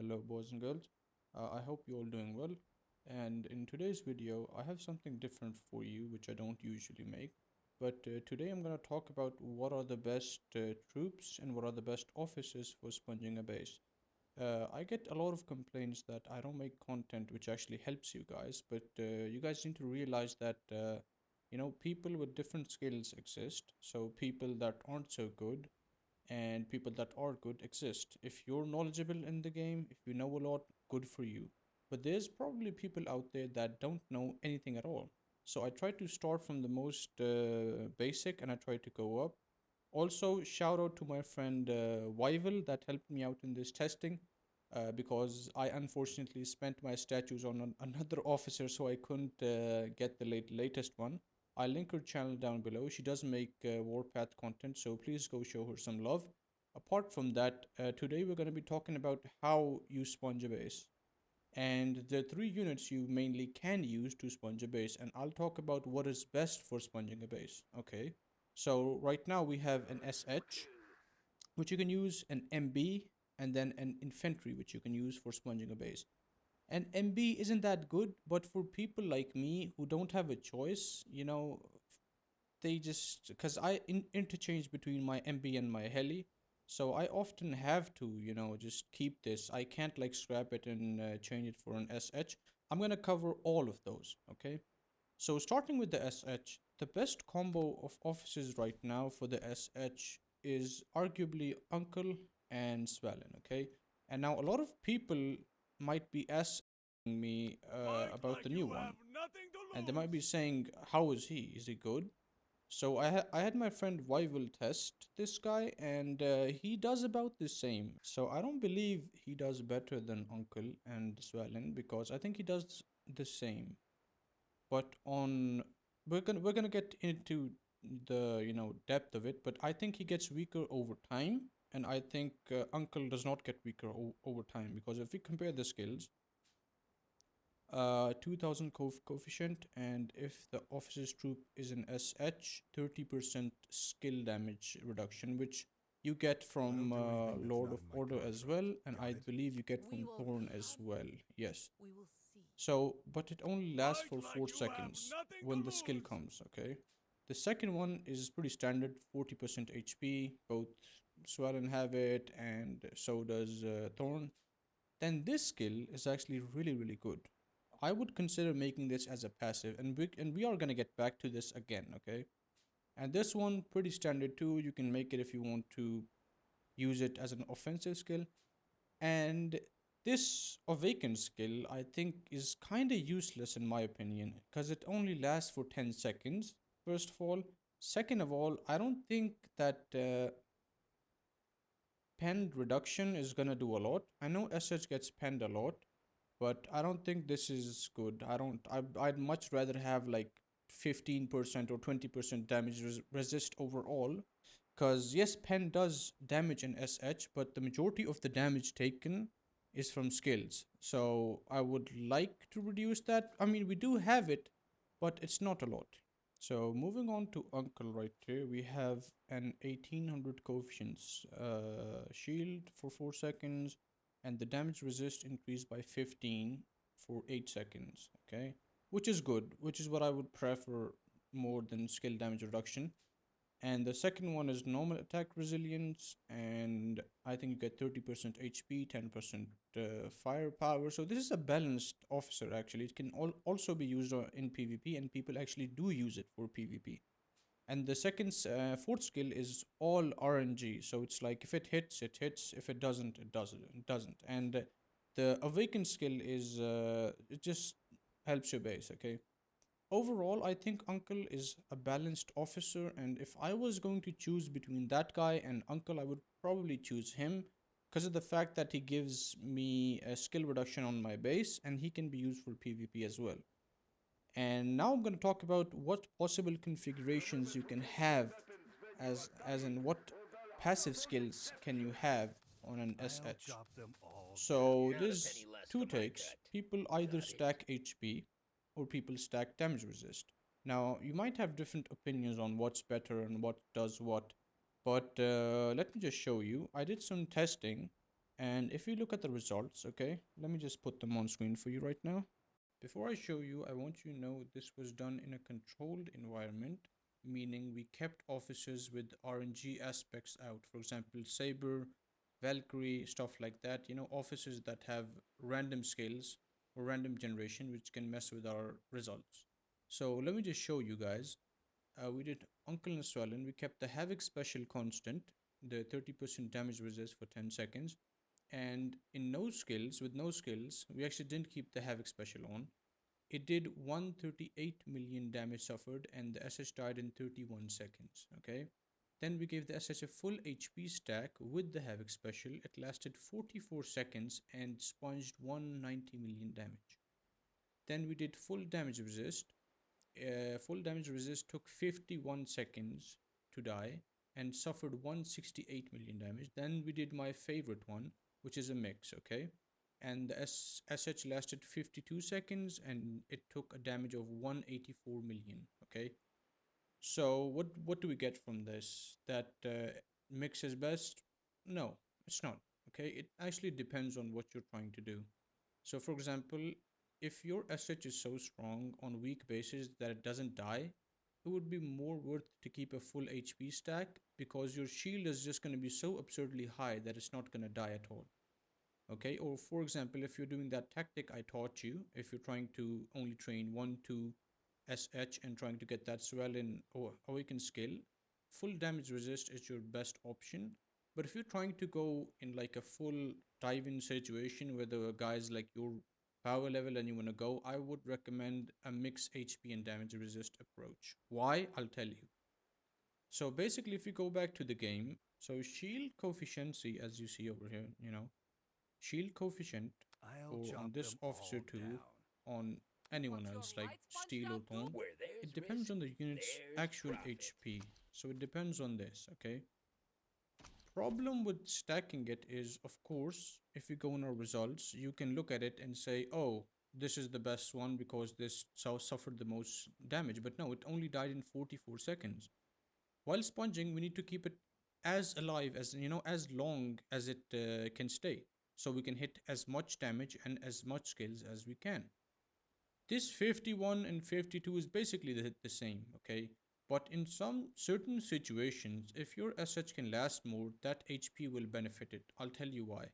Hello, boys and girls. I hope you're all doing well. And in today's video, I have something different for you, which I don't usually make. But today I'm going to talk about what are the best troops and what are the best officers for sponging a base. I get a lot of complaints that I don't make content which actually helps you guys, but you guys need to realize that people with different skills exist. So people that aren't so good and people that are good exist. If you're knowledgeable in the game, if you know a lot, good for you. But there's probably people out there that don't know anything at all. So I try to start from the most basic and I try to go up. Also, shout out to my friend Wyval that helped me out in this testing because I unfortunately spent my statues on another officer, so I couldn't get the latest one. I'll link her channel down below. She does make Warpath content, so please go show her some love. Apart from that, today we're going to be talking about how you sponge a base and the three units you mainly can use to sponge a base, and I'll talk about what is best for sponging a base. Okay, so right now we have an SH, which you can use, an MB, and then an infantry, which you can use for sponging a base. And MB isn't that good, but for people like me who don't have a choice, they just because interchange between my MB and my heli, so I often have to just keep this. I can't like scrap it and change it for an SH. I'm gonna cover all of those. Okay, so starting with the SH, the best combo of offices right now for the SH is arguably Uncle and Swellen. Okay, and now a lot of people might be asking me about the new one, and they might be saying, "How is he? Is he good?" So I had my friend Wyvil test this guy, and he does about the same. So I don't believe he does better than Uncle and Swellen because I think he does the same. But on we're gonna get into the depth of it. But I think he gets weaker over time, and I think Uncle does not get weaker over time because if we compare the skills, 2000 coefficient, and if the officer's troop is an SH, 30% skill damage reduction, which you get from Lord of Order as well, and I believe you get from Thorn as well. Yes. So, but it only lasts for 4 seconds when the skill comes, okay? The second one is pretty standard, 40% HP. Both Swellen have it, and so does Thorn. Then this skill is actually really, really good. I would consider making this as a passive, and we are gonna get back to this again, okay? And this one pretty standard too. You can make it if you want to use it as an offensive skill. And this awakened skill I think is kind of useless in my opinion because it only lasts for 10 seconds. First of all, second of all, I don't think that penned reduction is gonna do a lot. I know SH gets penned a lot, but I don't think this is good. I'd much rather have like 15% or 20% damage resist overall. Because yes, pen does damage in SH, but the majority of the damage taken is from skills. So I would like to reduce that. I mean, we do have it, but it's not a lot. So moving on to Uncle right here, we have an 1800 coefficients shield for 4 seconds, and the damage resist increased by 15 for 8 seconds, okay? Which is good, which is what I would prefer more than skill damage reduction. And the second one is normal attack resilience, and I think you get 30% HP, 10% firepower. So this is a balanced officer actually. It can also be used in PvP, and people actually do use it for PvP. And the fourth skill is all RNG. So it's like if it hits, it hits. If it doesn't, it doesn't. It doesn't. And the awakened skill is it just helps your base. Okay. Overall, I think Uncle is a balanced officer, and if I was going to choose between that guy and Uncle, I would probably choose him because of the fact that he gives me a skill reduction on my base and he can be used for PvP as well. And now I'm going to talk about what possible configurations you can have as in what passive skills can you have on an SH. So there's two takes. People either stack HP or people stack damage resist. Now you might have different opinions on what's better and what does what, but let me just show you. I did some testing, And if you look at the results, okay, let me just put them on screen for you right now. Before I show you, I want you to know this was done in a controlled environment, meaning we kept officers with RNG aspects out. For example, Saber, Valkyrie, stuff like that. You know, officers that have random skills or random generation, which can mess with our results. So let me just show you guys. We did Uncle and Swellen. We kept the Havoc special constant, the 30% damage resist for 10 seconds. And in no skills, with no skills, we actually didn't keep the Havoc special on. It did 138 million damage suffered and the SH died in 31 seconds. Okay. Then we gave the SH a full HP stack with the Havoc special. It lasted 44 seconds and sponged 190 million damage. Then we did full damage resist. Full damage resist took 51 seconds to die and suffered 168 million damage. Then we did my favorite one, which is a mix, okay? And the SH lasted 52 seconds and it took a damage of 184 million, okay? So what do we get from this? That mix is best? No, it's not, okay? It actually depends on what you're trying to do. So for example, if your SH is so strong on weak bases that it doesn't die, it would be more worth to keep a full HP stack because your shield is just going to be so absurdly high that it's not going to die at all. Okay, or for example, if you're doing that tactic I taught you, if you're trying to only train 1-2 SH and trying to get that swell in or awaken skill, full damage resist is your best option. But if you're trying to go in like a full dive in situation where the guys like your power level and you want to go, I would recommend a mix HP and damage resist approach. Why? I'll tell you. So basically, if you go back to the game, so shield coefficiency, as you see over here, you know, shield coefficient for on this officer tool, on anyone else like steel or tone, it depends on the unit's actual HP. So it depends on this, okay? Problem with stacking it is, of course, if you go in our results, you can look at it and say, oh, this is the best one because this suffered the most damage. But no, it only died in 44 seconds. While sponging, we need to keep it as alive as, you know, as long as it can stay. So we can hit as much damage and as much skills as we can. This 51 and 52 is basically the same, okay? But in some certain situations, if your SH can last more, that HP will benefit it. I'll tell you why.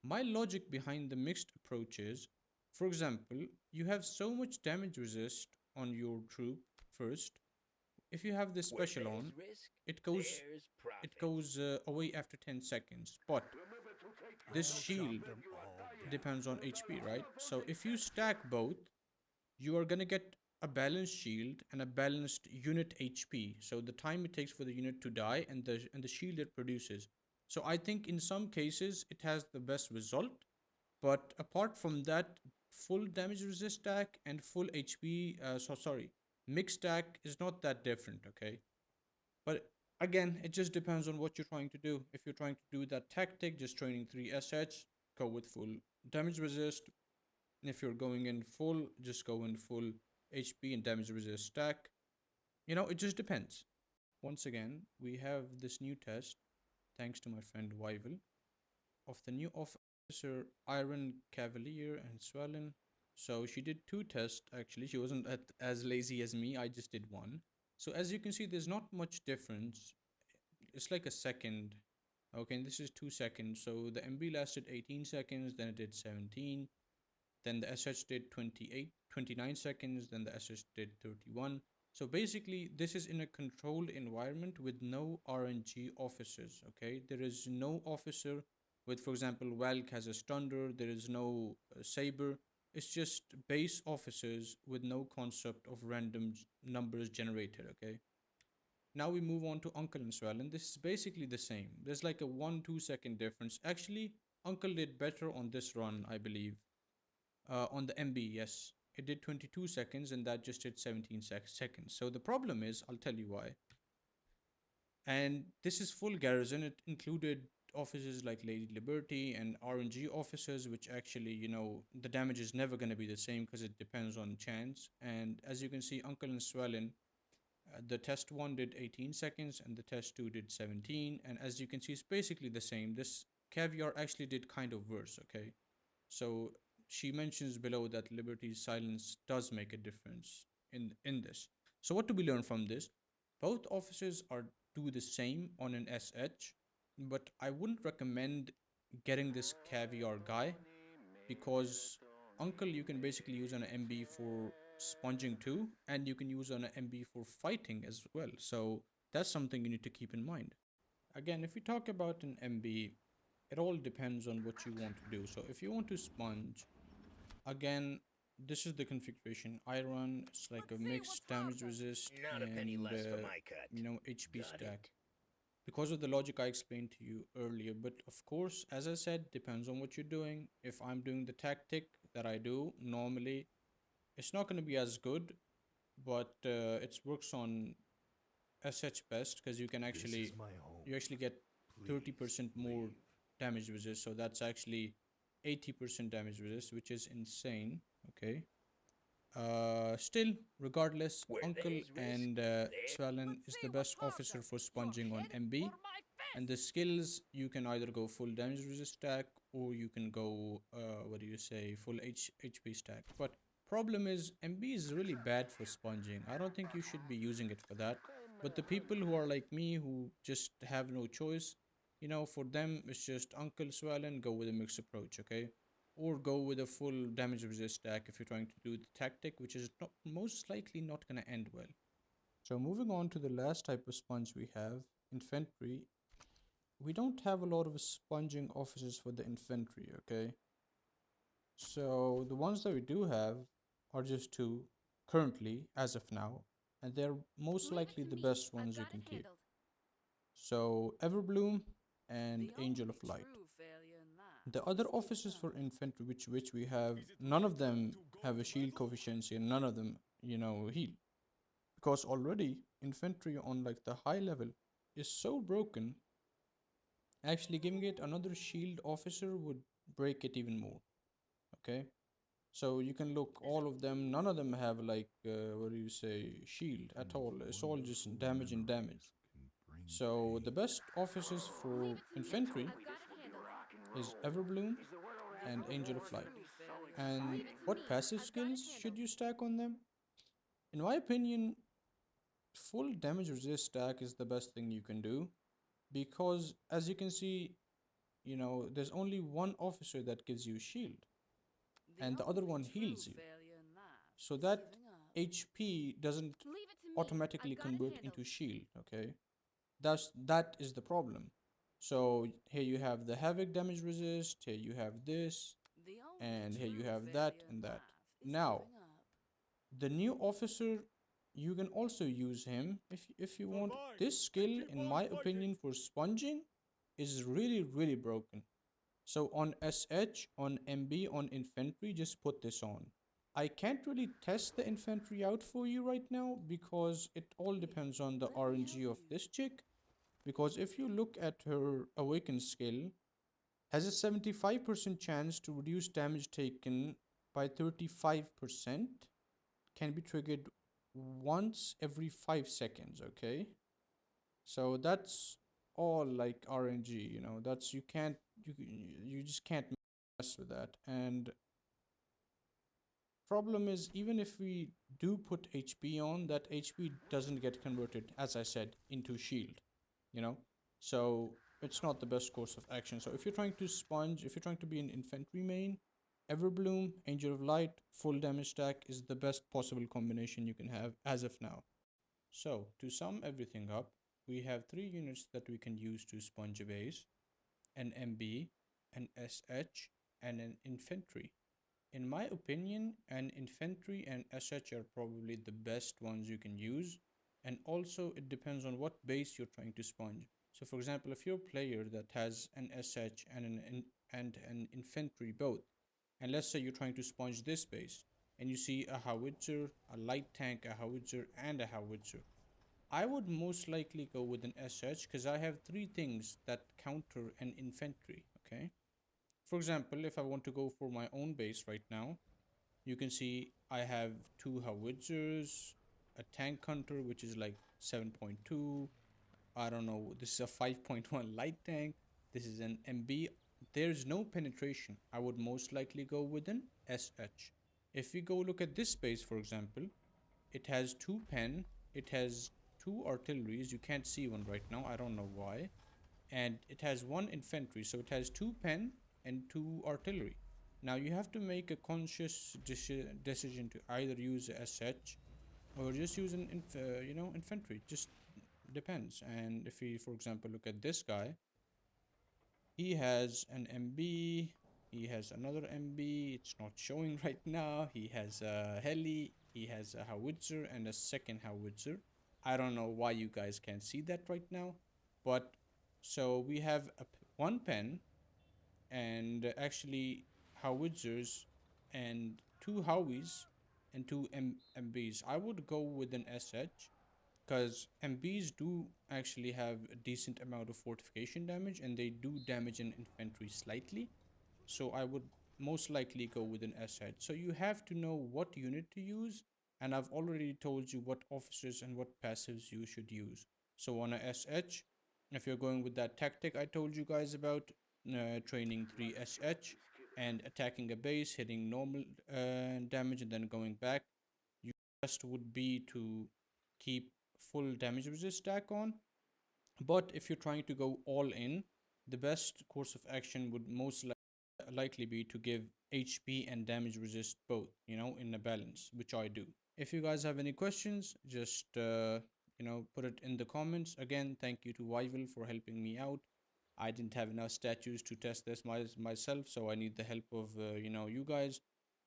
My logic behind the mixed approach is, for example, you have so much damage resist on your troop first. If you have this special on, it goes away after 10 seconds. But this shield depends on HP, right? So if you stack both, you are gonna get a balanced shield and a balanced unit HP. So the time it takes for the unit to die and the shield it produces. So I think in some cases it has the best result. But apart from that, full damage resist stack and full HP, mixed stack is not that different, okay? But again, it just depends on what you're trying to do. If you're trying to do that tactic, just training 3 SH, go with full damage resist. If you're going in full, just go in full HP and damage resist stack. You know, it just depends. Once again, we have this new test, thanks to my friend Wyvel, of the new officer Iron Cavalier and Swellen. So she did 2 tests actually. She wasn't as lazy as me. I just did 1. So as you can see, there's not much difference. It's like a second. Okay, and this is 2 seconds. So the MB lasted 18 seconds, then it did 17. Then the SH did 29 seconds, then the SH did 31. So basically, this is in a controlled environment with no RNG officers, okay? There is no officer with, for example, Valk has a Stunner, there is no Saber. It's just base officers with no concept of random numbers generated, okay? Now we move on to Uncle and Swellen. This is basically the same. There's like a 1-2 second difference. Actually, Uncle did better on this run, I believe. On the MB, yes. It did 22 seconds and that just did 17 seconds. So the problem is, I'll tell you why. And this is full garrison. It included officers like Lady Liberty and RNG officers, which actually, you know, the damage is never going to be the same because it depends on chance. And as you can see, Uncle and Swellen, the test 1 did 18 seconds and the test 2 did 17. And as you can see, it's basically the same. This Caviar actually did kind of worse, okay? So she mentions below that Liberty's silence does make a difference in this. So what do we learn from this? Both officers are do the same on an SH, but I wouldn't recommend getting this Caviar guy because Uncle you can basically use on an MB for sponging too, and you can use on an MB for fighting as well. So that's something you need to keep in mind. Again, if we talk about an MB, it all depends on what you want to do. So if you want to sponge, again, this is the configuration I run. It's like a mixed damage resist Not a penny and less for my cut. HP Got stack it. because of the logic I explained to you earlier. But of course, as I said, depends on what you're doing. If I'm doing the tactic that I do normally, it's not going to be as good, but it works on SH best because you can actually get 30% more damage resist. So that's actually 80% damage resist, which is insane. Okay. Still, regardless, Where Uncle there's risk, and there. Swellen is the best officer for sponging on MB. And the skills, you can either go full damage resist stack or you can go, what do you say, full HP stack. But problem is, MB is really bad for sponging. I don't think you should be using it for that. But the people who are like me, who just have no choice, for them, it's just Uncle Swellen, go with a mixed approach, okay? Or go with a full damage resist stack if you're trying to do the tactic, which is not, most likely not going to end well. So moving on to the last type of sponge we have, Infantry. We don't have a lot of sponging officers for the Infantry, okay? So the ones that we do have are just two currently, as of now, and they're most likely the best ones you can keep. So Everbloom and Angel of Light. The other officers for Infantry, which we have, none of them have a shield coefficient, and none of them, heal. Because already Infantry on like the high level is so broken, actually giving it another shield officer would break it even more. Okay? So you can look all of them, none of them have like what do you say, shield at all. It's all just damage and damage. So the best officers for Infantry is Everbloom and Angel of Light. And what passive skills should you stack on them? In my opinion, full damage resist stack is the best thing you can do because as you can see, there's only one officer that gives you shield and the other one heals you. So that HP doesn't automatically convert into shield, okay? That is the problem. So here you have the havoc damage resist, here you have this, and here you have that and that. Now, the new officer, you can also use him if you want. This skill, in my opinion, for sponging is really broken. So on SH, on MB, on infantry, just put this on. I can't really test the infantry out for you right now because it all depends on the RNG of this chick. Because if you look at her awaken skill, has a 75% chance to reduce damage taken by 35%, can be triggered once every 5 seconds, okay? So that's all like RNG, that's you just can't mess with that. And problem is, even if we do put HP on, that HP doesn't get converted, as I said, into shield, you know? So it's not the best course of action. So if you're trying to sponge, if you're trying to be an infantry main, Everbloom, Angel of Light, full damage stack is the best possible combination you can have as of now. So to sum everything up, we have three units that we can use to sponge a base: an MB, an SH, and an infantry. In my opinion, an infantry and SH are probably the best ones you can use. And also, it depends on what base you're trying to sponge. So, for example, if you're a player that has an SH and an infantry both, and let's say you're trying to sponge this base, and you see a howitzer, a light tank, a howitzer, and a howitzer, I would most likely go with an SH because I have three things that counter an infantry. Okay. For example, if I want to go for my own base right now, you can see I have two howitzers, a tank hunter, which is like 7.2. I don't know. This is a 5.1 light tank. This is an MB there's no penetration, I would most likely go with an SH. If we go look at this space, for example, it has two pen, it has two artilleries. You can't see one right now, I don't know why. And it has one infantry, so it has two pen and two artillery. Now you have to make a conscious decision to either use a SH or just use an infantry. Just depends. And if we, for example, look at this guy, he has an MB, he has another MB, it's not showing right now. He has a heli, he has a howitzer and a second howitzer. I don't know why you guys can't see that right now, but so we have one pen and actually howitzers and two howies and two MBs. I would go with an SH because MBs do actually have a decent amount of fortification damage and they do damage an infantry slightly. So I would most likely go with an SH. So you have to know what unit to use, and I've already told you what officers and what passives you should use. So on a SH, if you're going with that tactic I told you guys about, training 3 SH and attacking a base, hitting normal damage and then going back, your best would be to keep full damage resist stack on. But if you're trying to go all in, the best course of action would most likely be to give HP and damage resist both, in a balance, which I do. If you guys have any questions, just put it in the comments. Again, thank you to Wyvil for helping me out. I didn't have enough statues to test this myself, so I need the help of you guys.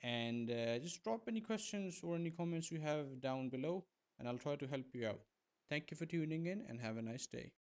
And just drop any questions or any comments you have down below, and I'll try to help you out. Thank you for tuning in, and have a nice day.